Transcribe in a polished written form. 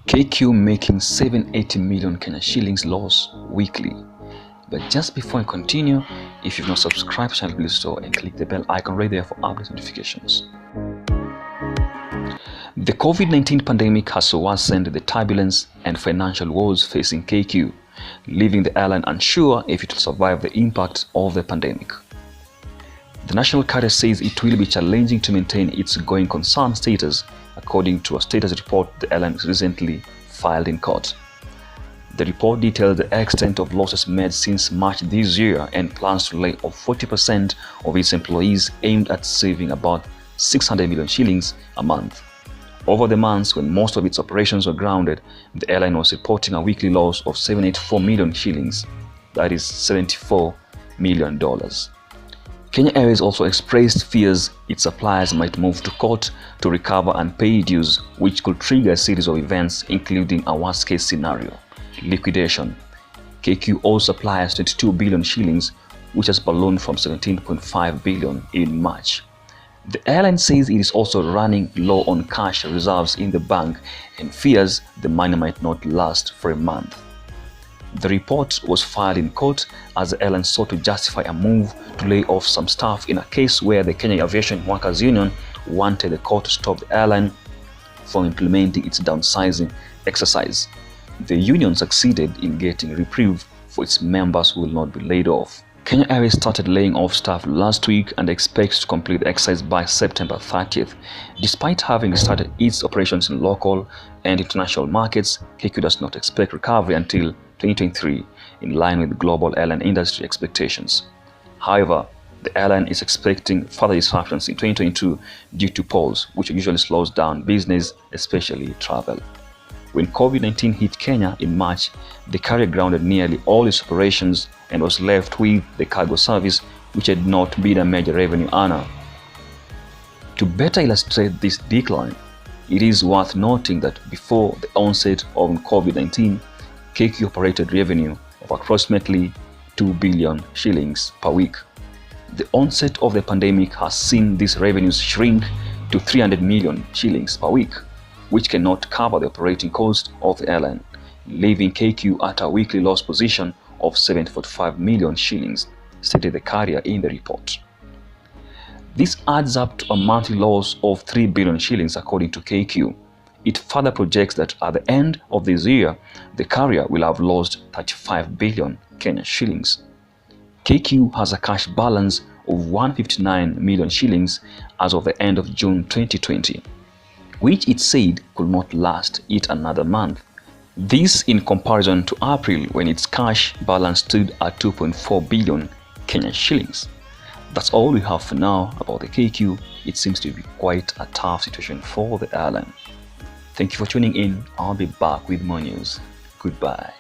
KQ making 780 million Kenya shillings loss weekly. But just before I continue, if you've not subscribed to the channel, please do and click the bell icon right there for update notifications. The COVID-19 pandemic has worsened the turbulence and financial woes facing KQ, leaving the airline unsure if it will survive the impact of the pandemic. The national carrier says it will be challenging to maintain its going concern status, according to a status report the airline recently filed in court. The report details the extent of losses made since March this year and plans to lay off 40% of its employees, aimed at saving about 600 million shillings a month. Over the months when most of its operations were grounded, the airline was reporting a weekly loss of 784 million shillings, that is $74 million. Kenya Airways also expressed fears its suppliers might move to court to recover unpaid dues, which could trigger a series of events, including a worst-case scenario: liquidation. KQ owes suppliers 22 billion shillings, which has ballooned from 17.5 billion in March. The airline says it is also running low on cash reserves in the bank and fears the money might not last for a month. The report was filed in court as the airline sought to justify a move to lay off some staff in a case where the Kenya Aviation Workers Union wanted the court to stop the airline from implementing its downsizing exercise. The union succeeded in getting reprieve for its members who will not be laid off. Kenya Airways started laying off staff last week and expects to complete the exercise by September 30th. Despite having started its operations in local and international markets, KQ does not expect recovery until 2023, in line with global airline industry expectations. However, the airline is expecting further disruptions in 2022 due to polls, which usually slows down business, especially travel. When COVID-19 hit Kenya in March, the carrier grounded nearly all its operations and was left with the cargo service, which had not been a major revenue earner. To better illustrate this decline, it is worth noting that before the onset of COVID-19, KQ operated revenue of approximately 2 billion shillings per week. The onset of the pandemic has seen these revenues shrink to 300 million shillings per week, which cannot cover the operating cost of the airline, leaving KQ at a weekly loss position of 745 million shillings, stated the carrier in the report. This adds up to a monthly loss of 3 billion shillings according to KQ. It further projects that at the end of this year, the carrier will have lost 35 billion Kenyan shillings. KQ has a cash balance of 159 million shillings as of the end of June 2020, which it said could not last it another month. This in comparison to April, when its cash balance stood at 2.4 billion Kenyan shillings. That's all we have for now about the KQ. It seems to be quite a tough situation for the airline. Thank you for tuning in. I'll be back with more news. Goodbye.